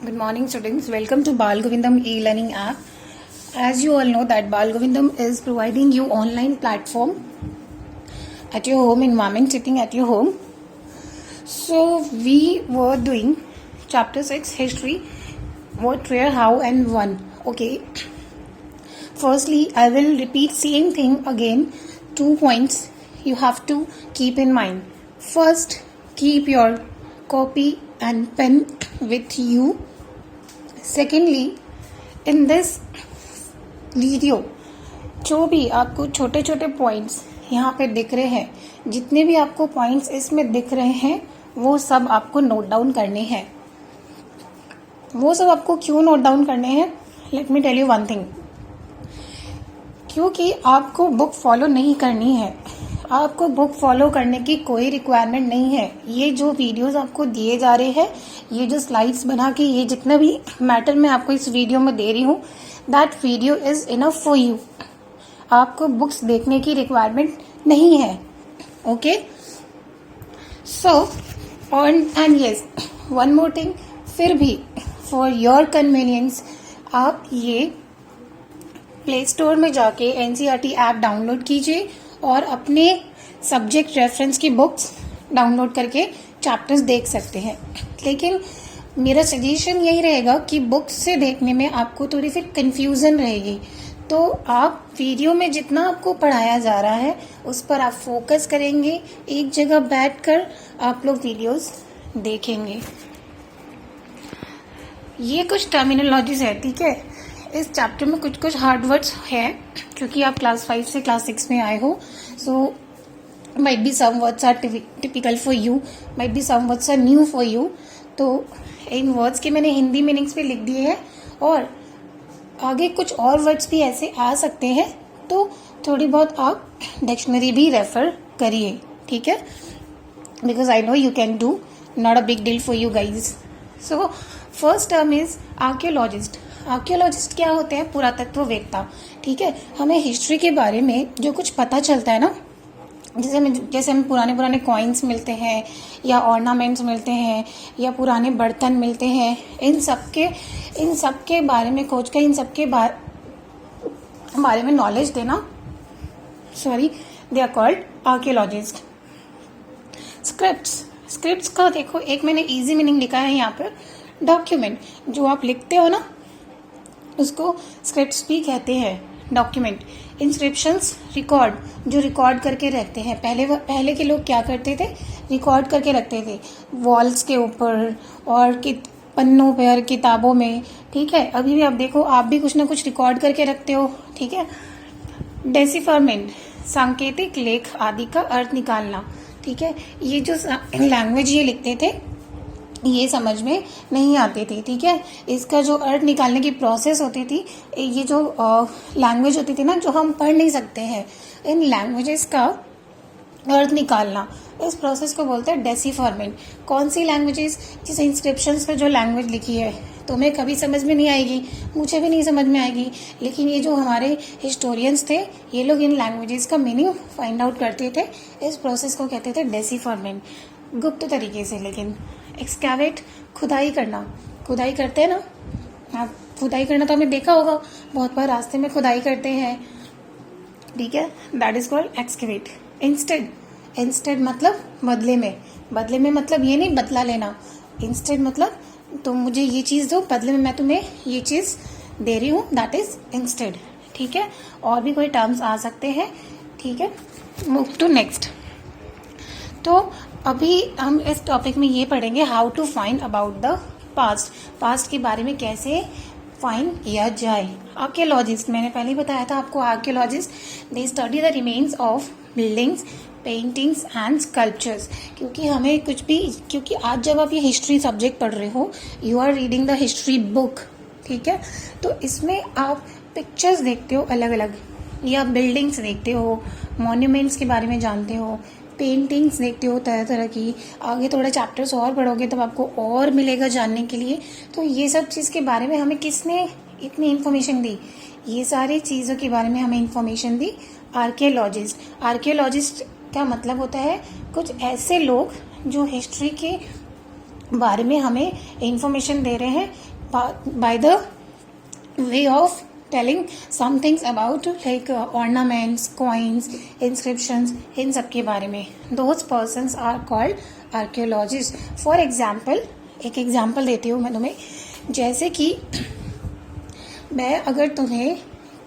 Good morning, students. Welcome to Bal Govindam e-learning app. As you all know that Bal Govindam is providing you online platform at your home environment, sitting at your home. So we were doing chapter 6 history, what, where, how and when. Okay. Firstly, I will repeat same thing again. 2 points you have to keep in mind. First, keep your copy and pen with you. Secondly, in this video जो भी आपको छोटे छोटे points यहाँ पे दिख रहे हैं, जितने भी आपको पॉइंट्स इसमें दिख रहे हैं वो सब आपको नोट डाउन करने हैं. वो सब आपको क्यों नोट डाउन करने हैं? Let me tell you one thing. क्योंकि आपको बुक फॉलो नहीं करनी है. आपको बुक फॉलो करने की कोई रिक्वायरमेंट नहीं है. ये जो वीडियोस आपको दिए जा रहे हैं, ये जो स्लाइड्स बना के, ये जितना भी मैटर मैं आपको इस वीडियो में दे रही हूँ, that video is enough for you. आपको बुक्स देखने की रिक्वायरमेंट नहीं है. Okay, so and yes, one more thing, फिर भी फॉर योर कन्वीनियंस आप ये प्ले स्टोर में जाके एनसीईआरटी ऐप डाउनलोड कीजिए और अपने सब्जेक्ट रेफरेंस की बुक्स डाउनलोड करके चैप्टर्स देख सकते हैं. लेकिन मेरा सजेशन यही रहेगा कि बुक्स से देखने में आपको थोड़ी फिर कंफ्यूजन रहेगी. तो आप वीडियो में जितना आपको पढ़ाया जा रहा है उस पर आप फोकस करेंगे. एक जगह बैठकर आप लोग वीडियोस देखेंगे. ये कुछ टर्मिनोलॉजीज है, ठीक है. इस चैप्टर में कुछ कुछ हार्ड वर्ड्स है क्योंकि आप क्लास 5 से क्लास 6 में आए हो. So might be some words are typical for you, might be some words are new for you. तो इन वर्ड्स के मैंने हिंदी मीनिंग्स भी लिख दिए हैं और आगे कुछ और वर्ड्स भी ऐसे आ सकते हैं. तो थोड़ी बहुत आप डिक्शनरी भी रेफर करिए, ठीक है. Because I know you can do, not a big deal for you guys. So first term is archaeologist. Archaeologist क्या होते हैं? पुरातत्ववेत्ता, ठीक है. हमें हिस्ट्री के बारे में जो कुछ पता चलता है ना, जैसे हमें पुराने कॉइन्स मिलते हैं या ऑर्नामेंट्स मिलते हैं या पुराने बर्तन मिलते हैं, इन सब के बारे में खोज कर इन सब के बारे में नॉलेज देना, they are called archaeologist. Scripts का देखो, एक मैंने इजी मीनिंग लिखा है यहाँ पर. डॉक्यूमेंट, जो आप लिखते हो ना उसको स्क्रिप्ट्स भी कहते हैं. डॉक्यूमेंट. इंस्क्रिप्शंस, रिकॉर्ड, जो रिकॉर्ड करके रखते हैं. पहले के लोग क्या करते थे? रिकॉर्ड करके रखते थे वॉल्स के ऊपर और पन्नों पर, किताबों में, ठीक है. अभी भी आप देखो, आप भी कुछ ना कुछ रिकॉर्ड करके रखते हो, ठीक है. डेसिफरमेंट, सांकेतिक लेख आदि का अर्थ निकालना, ठीक है. ये जो लैंग्वेज ये लिखते थे ये समझ में नहीं आती थी, ठीक है. इसका जो अर्थ निकालने की प्रोसेस होती थी, ये जो लैंग्वेज होती थी ना, जो हम पढ़ नहीं सकते हैं, इन लैंग्वेजेस का अर्थ निकालना, इस प्रोसेस को बोलते हैं डेसिफरमेंट. कौन सी लैंग्वेजेस? जैसे इंस्क्रिप्शंस पे जो लैंग्वेज लिखी है तुम्हें कभी समझ में नहीं आएगी, मुझे भी नहीं समझ में आएगी, लेकिन ये जो हमारे हिस्टोरियंस थे ये लोग इन लैंग्वेजेस का मीनिंग फाइंड आउट करते थे. इस प्रोसेस को कहते थे डेसिफरमेंट, गुप्त तरीके से. लेकिन एक्सकैवेट, खुदाई करना. खुदाई करते हैं ना आप, खुदाई करना तो हमें देखा होगा, बहुत बार रास्ते में खुदाई करते हैं, ठीक है. That is called excavate. Instead मतलब बदले में मतलब ये नहीं बदला लेना. इंस्टेड मतलब तुम मुझे ये चीज़ दो, बदले में मैं तुम्हें ये चीज़ दे रही हूँ, दैट इज इंस्टेड, ठीक है. और भी कोई टर्म्स आ सकते हैं, ठीक है. Move to next. तो अभी हम इस टॉपिक में ये पढ़ेंगे how to find about the past के बारे में कैसे फाइंड किया जाए. आर्कियोलॉजिस्ट, मैंने पहले ही बताया था आपको, archaeologist they study the remains of buildings, paintings and sculptures. क्योंकि आज जब आप ये हिस्ट्री सब्जेक्ट पढ़ रहे हो, you are reading the history book, ठीक है. तो इसमें आप पिक्चर्स देखते हो अलग अलग, या बिल्डिंग्स देखते हो, मॉन्यूमेंट्स के बारे में जानते हो, पेंटिंग्स देखते हो तरह तरह की. आगे थोड़ा चैप्टर्स और पढ़ोगे तब आपको और मिलेगा जानने के लिए. तो ये सब चीज़ के बारे में हमें किसने इतनी इन्फॉर्मेशन दी? ये सारी चीज़ों के बारे में हमें इन्फॉर्मेशन दी आर्कियोलॉजिस्ट. आर्कियोलॉजिस्ट का मतलब होता है कुछ ऐसे लोग जो हिस्ट्री के बारे में हमें इंफॉर्मेशन दे रहे हैं by the way of telling some things about like ornaments, coins, inscriptions, इन सब के बारे में. Those persons are called archaeologist. For example, एक एग्जाम्पल देती हूँ मैं तुम्हें. जैसे कि मैं अगर तुम्हें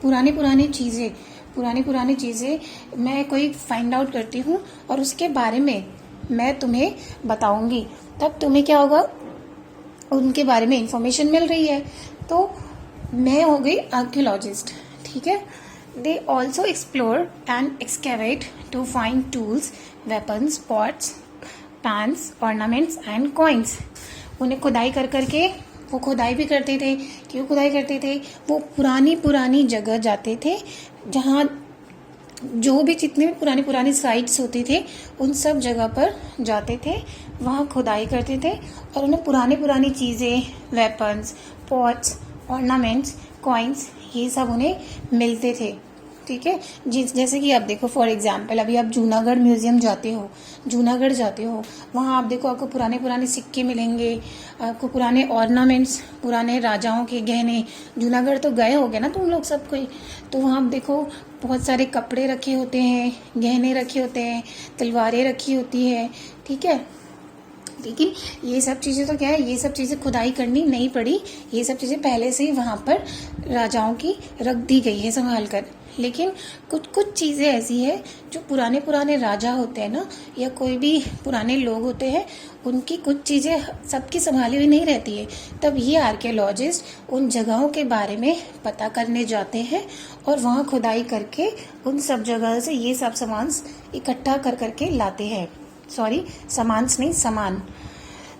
पुरानी चीज़ें मैं कोई फाइंड आउट करती हूँ और उसके बारे में मैं तुम्हें बताऊंगी, तब तुम्हें क्या होगा, उनके बारे में इंफॉर्मेशन मिल रही है, तो मैं हो गई आर्कियोलॉजिस्ट. ठीक है. They also explore and excavate to find tools, weapons, pots, pans, ornaments and coins. उन्हें खुदाई कर करके, वो खुदाई भी करते थे. क्यों खुदाई करते थे? वो पुरानी जगह जाते थे जहाँ जो भी जितने भी पुरानी साइट्स होती थे उन सब जगह पर जाते थे, वहाँ खुदाई करते थे और उन्हें पुरानी चीज़ें, वेपन्स, पॉट्स, ऑर्नामेंट्स, कॉइन्स, ये सब उन्हें मिलते थे. ठीक है. जैसे कि आप देखो, फॉर एग्जाम्पल अभी आप जूनागढ़ म्यूजियम जाते हो, वहाँ आप देखो आपको पुराने सिक्के मिलेंगे, आपको पुराने ऑर्नामेंट्स, पुराने राजाओं के गहने. जूनागढ़ तो गए होगे ना तुम लोग सब कोई, तो वहाँ आप देखो बहुत सारे कपड़े रखे होते हैं, गहने रखे होते हैं, तलवारें रखी होती है. ठीक है. लेकिन ये सब चीज़ें तो क्या है, ये सब चीज़ें खुदाई करनी नहीं पड़ी, ये सब चीज़ें पहले से ही वहाँ पर राजाओं की रख दी गई है संभाल कर. लेकिन कुछ चीज़ें ऐसी है जो पुराने राजा होते हैं ना, या कोई भी पुराने लोग होते हैं, उनकी कुछ चीज़ें सबकी संभाली हुई नहीं रहती है. तब ये आर्कियोलॉजिस्ट उन जगहों के बारे में पता करने जाते हैं और वहाँ खुदाई करके उन सब जगह से ये सब सामान इकट्ठा कर करके लाते हैं. सामान.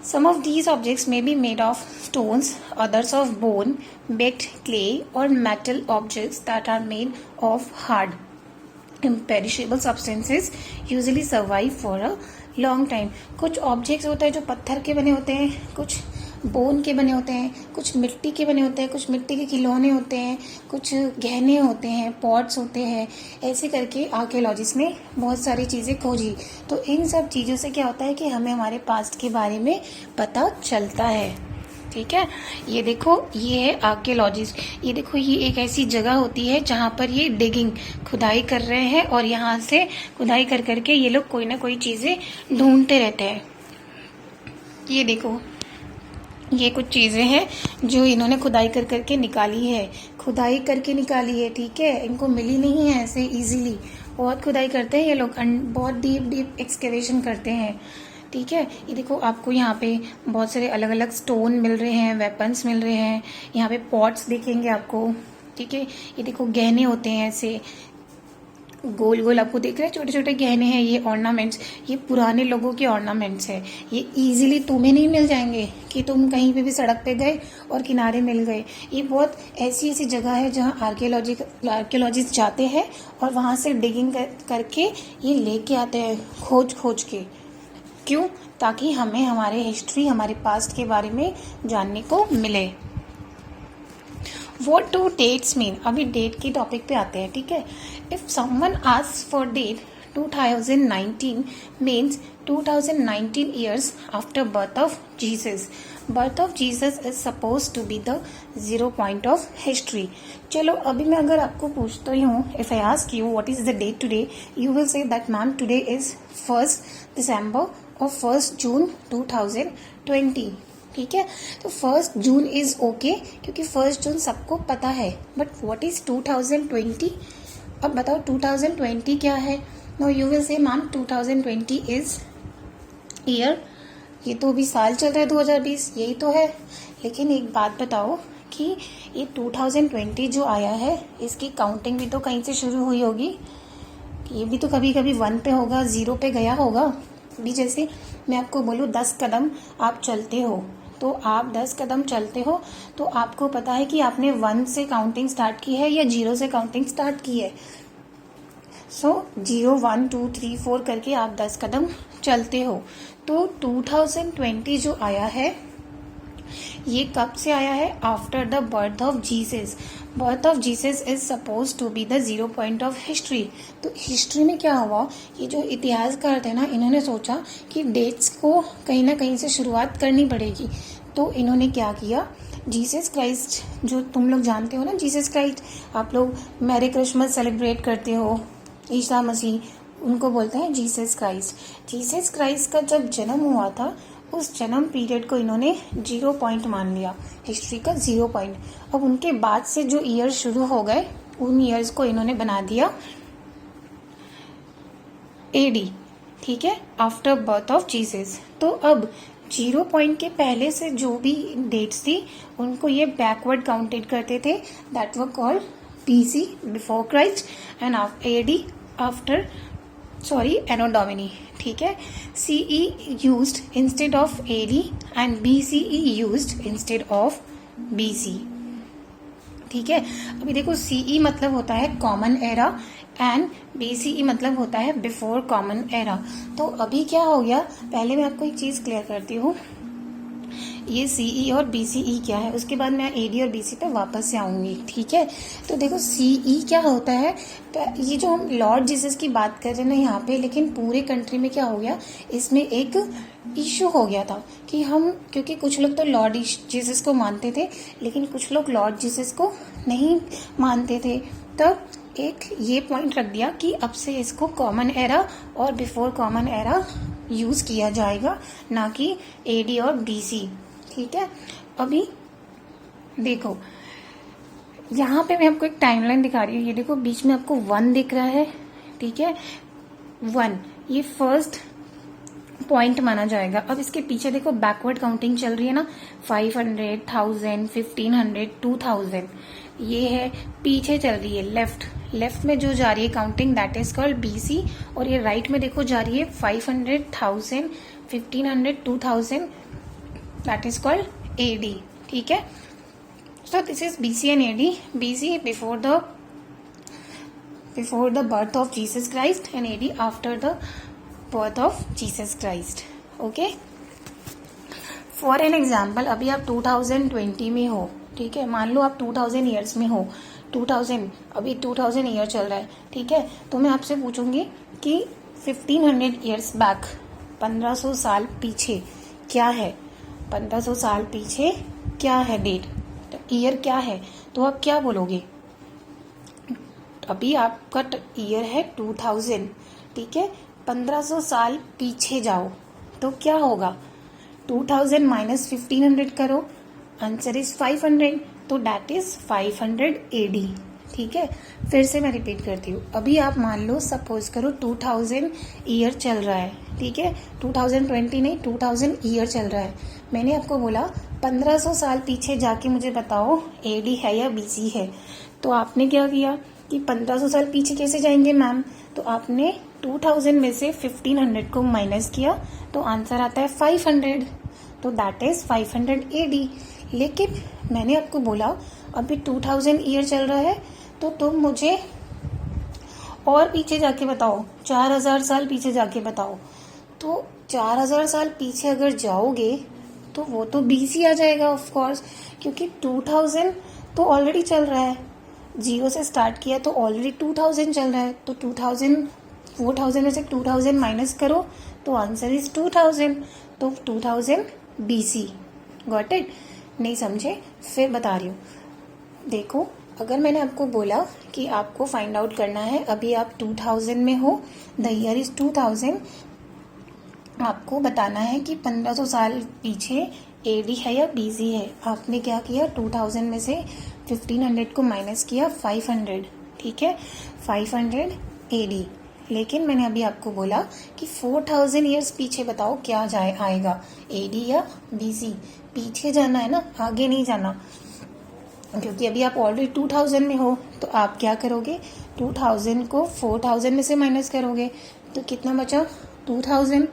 Some of these objects may be made of stones, others of bone, baked clay, or metal objects that are made of hard, imperishable substances usually survive for a long time. कुछ ऑब्जेक्ट्स होते हैं जो पत्थर के बने होते हैं, कुछ बोन के बने होते हैं, कुछ मिट्टी के बने होते हैं, कुछ मिट्टी के खिलौने होते हैं, कुछ गहने होते हैं, पॉट्स होते हैं. ऐसे करके आर्कियोलॉजिस्ट ने बहुत सारी चीज़ें खोजी. तो इन सब चीज़ों से क्या होता है कि हमें हमारे पास्ट के बारे में पता चलता है. ठीक है. ये देखो, ये है आर्कियोलॉजिस्ट. ये देखो, ये एक ऐसी जगह होती है जहाँ पर ये डिगिंग, खुदाई कर रहे हैं और यहाँ से खुदाई कर करके ये लोग कोई ना कोई चीज़ें ढूंढते रहते हैं. ये देखो, ये कुछ चीज़ें हैं जो इन्होंने खुदाई कर करके निकाली है. ठीक है. इनको मिली नहीं है ऐसे इजीली. बहुत खुदाई करते हैं ये लोग, बहुत डीप एक्सकेवेशन करते हैं. ठीक है. ये देखो, आपको यहाँ पे बहुत सारे अलग अलग स्टोन मिल रहे हैं, वेपन्स मिल रहे हैं. यहाँ पे पॉट्स दिखेंगे आपको. ठीक है. ये देखो, गहने होते हैं ऐसे गोल आपको दिख रहे हैं, छोटे छोटे गहने हैं. ये ऑर्नामेंट्स, ये पुराने लोगों के ऑर्नामेंट्स है. ये इजीली तुम्हें नहीं मिल जाएंगे कि तुम कहीं पे भी सड़क पे गए और किनारे मिल गए. ये बहुत ऐसी जगह है जहाँ आर्कियोलॉजिस्ट जाते हैं और वहाँ से डिगिंग करके ये लेके आते हैं, खोज के. क्यों? ताकि हमें हमारे हिस्ट्री, हमारे पास्ट के बारे में जानने को मिले. What do dates mean? अभी डेट की टॉपिक पे आते हैं. ठीक है. If someone asks for date 2019 means 2019 years after birth of Jesus. Birth of Jesus is supposed to be the 0 point of history. चलो, अभी मैं अगर आपको पूछता हूँ, if I ask you what is the date today, you will say that ma'am today is 1st December or 1st June 2020. ठीक है. तो 1st जून इज ओके, क्योंकि 1st जून सबको पता है. But what is 2020? अब बताओ 2020 क्या है? No, you will say ma'am 2020 is year. ये तो अभी साल चल रहा है 2020, यही तो है. लेकिन एक बात बताओ कि ये 2020 जो आया है, इसकी काउंटिंग भी तो कहीं से शुरू हुई होगी. ये भी तो कभी 1 पे होगा, 0 पे गया होगा. भी जैसे मैं आपको बोलूँ 10 कदम आप चलते हो, तो आप 10 कदम चलते हो तो आपको पता है कि आपने 1 से काउंटिंग स्टार्ट की है या 0 से काउंटिंग स्टार्ट की है. सो 0, 1, 2, 3, 4 करके आप 10 कदम चलते हो. तो 2020 जो आया है ये कब से आया है? After the birth of Jesus. Birth of Jesus is suppose to be the 0 point of history. तो हिस्ट्री में क्या हुआ, ये जो इतिहासकार थे ना, इन्होंने सोचा कि डेट्स को कहीं ना कहीं से शुरुआत करनी पड़ेगी. तो इन्होंने क्या किया, जीसस क्राइस्ट, जो तुम लोग जानते हो ना जीसस क्राइस्ट, आप लोग मैरी क्रिसमस सेलिब्रेट करते हो, ईसा मसीह, उनको बोलते हैं जीसस क्राइस्ट. जीसस क्राइस्ट का जब जन्म हुआ था, उस जन्म पीरियड को इन्होंने 0 पॉइंट मान लिया, हिस्ट्री का 0 पॉइंट. अब उनके बाद से जो ईयर शुरू हो गए, उन ईयर्स को इन्होंने बना दिया एडी. ठीक है, आफ्टर बर्थ ऑफ जीसस. तो अब 0 पॉइंट के पहले से जो भी डेट्स थी, उनको ये बैकवर्ड काउंटेड करते थे. That were called BC, before Christ, and AD after, sorry, anno domini. ठीक है, CE used instead of AD and BCE used instead of BC. ठीक है, अभी देखो सीई मतलब होता है कॉमन एरा एंड बीसीई मतलब होता है बिफोर कॉमन एरा. तो अभी क्या हो गया, पहले मैं आपको एक चीज क्लियर करती हूँ, ये सीई और बीसीई क्या है, उसके बाद मैं एडी और बीसी पे वापस से आऊंगी. ठीक है, तो देखो सीई क्या होता है, ये जो हम लॉर्ड जीसस की बात कर रहे हैं ना यहाँ पे, लेकिन पूरे कंट्री में क्या हो गया, इसमें एक इशू हो गया था कि हम, क्योंकि कुछ लोग तो लॉर्ड जीसस को मानते थे, लेकिन कुछ लोग लॉर्ड जीसस को नहीं मानते थे. तब एक ये पॉइंट रख दिया कि अब से इसको कॉमन एरा और बिफोर कॉमन एरा यूज किया जाएगा, ना कि एडी और बीसी. ठीक है, अभी देखो यहाँ पे मैं आपको एक टाइमलाइन दिखा रही हूँ. ये देखो बीच में आपको 1 दिख रहा है. ठीक है, 1 ये फर्स्ट पॉइंट माना जाएगा. अब इसके पीछे देखो बैकवर्ड काउंटिंग चल रही है ना, 500, 1000, 1500, 2000, ये है पीछे चल रही है. लेफ्ट में जो जा रही है counting, that is called BC. और ये राइट में देखो जा रही है 500, 1000, 1500, 2000, दैट इज कॉल्ड एडी. ठीक है, so this is BC and AD. BC before the birth of Jesus Christ and AD after the birth of Jesus Christ. Okay, for an example, अभी आप 2020 में हो. ठीक है, मान लो आप 2000 ईयर्स में हो. 2000, अभी 2000 ईयर चल रहा है. ठीक है, तो मैं आपसे पूछूंगी कि 1500 ईयर्स बैक, 1500 साल पीछे क्या है, 1500 साल पीछे क्या है डेट, तो ईयर क्या है, तो आप क्या बोलोगे. अभी आपका ईयर है 2000. ठीक है, 1500 साल पीछे जाओ तो क्या होगा, 2000 माइनस 1500 करो, आंसर इज 500, तो दैट इज 500 एडी. ठीक है, फिर से मैं रिपीट करती हूँ. अभी आप मान लो, सपोज करो 2000 ईयर चल रहा है. ठीक है, 2020 नहीं, 2000 ईयर चल रहा है. मैंने आपको बोला 1500 साल पीछे जाके मुझे बताओ एडी है या बीसी है. तो आपने क्या किया कि 1500 साल पीछे कैसे जाएंगे मैम, तो आपने 2000 में से 1500 को माइनस किया, तो आंसर आता है 500, तो दैट इज 500 एडी. लेकिन मैंने आपको बोला अभी 2000 ईयर चल रहा है, तो तुम मुझे और पीछे जाके बताओ, 4000 साल पीछे जाके बताओ. तो 4000 साल पीछे अगर जाओगे तो वो तो बीसी आ जाएगा ऑफ कोर्स, क्योंकि 2000 तो ऑलरेडी चल रहा है, 0 से स्टार्ट किया तो ऑलरेडी 2000 चल रहा है. तो 4000 में से 2000 माइनस करो, तो आंसर इज 2000, तो 2000 बीसी. Got it? नहीं समझे? फिर बता रही हूँ. देखो, अगर मैंने आपको बोला कि आपको फाइंड आउट करना है, अभी आप 2000 में हो, द ईयर इज 2000, आपको बताना है कि 1500 साल पीछे एडी है या बीसी है. आपने क्या किया, 2000 में से 1500 को माइनस किया, 500. ठीक है, 500 एडी. लेकिन मैंने अभी आपको बोला कि 4000 ईयर्स पीछे बताओ क्या आएगा, एडी या बीसी. पीछे जाना है ना, आगे नहीं जाना, क्योंकि अभी आप ऑलरेडी 2000 में हो. तो आप क्या करोगे, 2000 को 4000 में से माइनस करोगे, तो कितना बचा, 2000.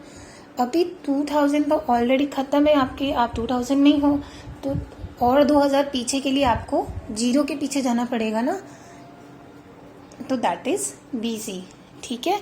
अभी 2000 तो ऑलरेडी खत्म है आपके, आप 2000 में ही हो, तो और 2000 पीछे के लिए आपको 0 के पीछे जाना पड़ेगा ना, तो दैट इज बीसी. ठीक है,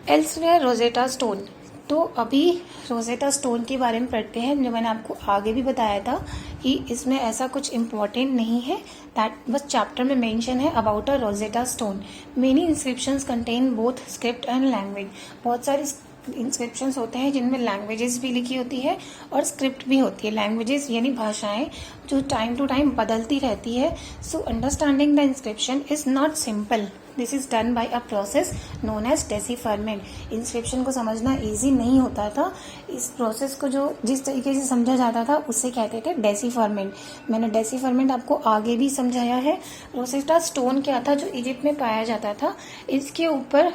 एल्सवेयर रोजेटा स्टोन. तो अभी रोजेटा स्टोन के बारे में पढ़ते हैं, जो मैंने आपको आगे भी बताया था कि इसमें ऐसा कुछ इम्पोर्टेंट नहीं है, दैट बस चैप्टर में मेंशन है about a Rosetta stone. Many inscriptions contain both script and language. बहुत सारी इंस्क्रिप्शंस होते हैं जिनमें लैंग्वेजेस भी लिखी होती है और स्क्रिप्ट भी होती है। लैंग्वेजेस यानी भाषाएं जो टाइम टू टाइम बदलती रहती है। So understanding the inscription is not simple, this is done by a process known as decipherment. Inscription को समझना इजी नहीं होता था, इस प्रोसेस को जो जिस तरीके से समझा जाता था उसे कहते थे डेसिफरमेंट। मैंने डेसिफरमेंट आपको आगे भी समझाया है। रोजेटा स्टोन क्या था जो इजिप्ट में पाया जाता था, इसके ऊपर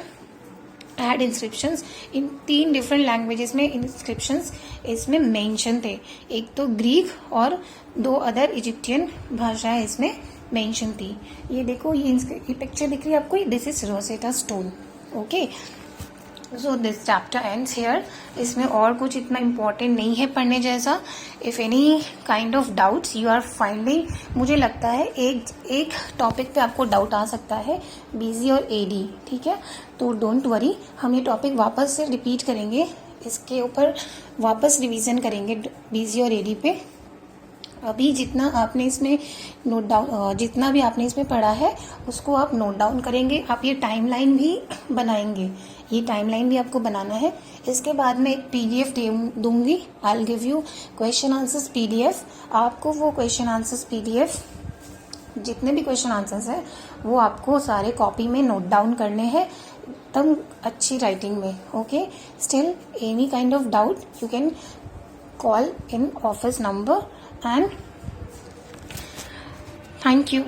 एड इंस्क्रिप्शंस इन 3 डिफरेंट लैंग्वेजेस में इंस्क्रिप्शंस इसमें मेंशन थे। एक तो ग्रीक और 2 अदर इजिप्टियन भाषाएं इसमें मेंशन थी। ये देखो, ये पिक्चर दिख रही है आपको, this is Rosetta stone. Okay, so this chapter ends here. इसमें और कुछ इतना इम्पोर्टेंट नहीं है पढ़ने जैसा। If any kind of doubts you are finding, मुझे लगता है एक टॉपिक पे आपको डाउट आ सकता है, बीजी और एडी, ठीक है, तो डोंट वरी, हम ये टॉपिक वापस से रिपीट करेंगे, इसके ऊपर वापस रिवीजन करेंगे बीजी और एडी पे। अभी जितना आपने इसमें जितना भी आपने इसमें पढ़ा है उसको आप नोट डाउन करेंगे। आप ये टाइमलाइन भी बनाएंगे, ये टाइमलाइन भी आपको बनाना है। इसके बाद में एक पीडीएफ दूंगी, I will give you question answers PDF. आपको वो क्वेश्चन आंसर्स पीडीएफ, जितने भी क्वेश्चन आंसर्स हैं वो आपको सारे कॉपी में नोट डाउन करने हैं एकदम अच्छी राइटिंग में। Okay, still any kind of doubt you can call in office number, and thank you.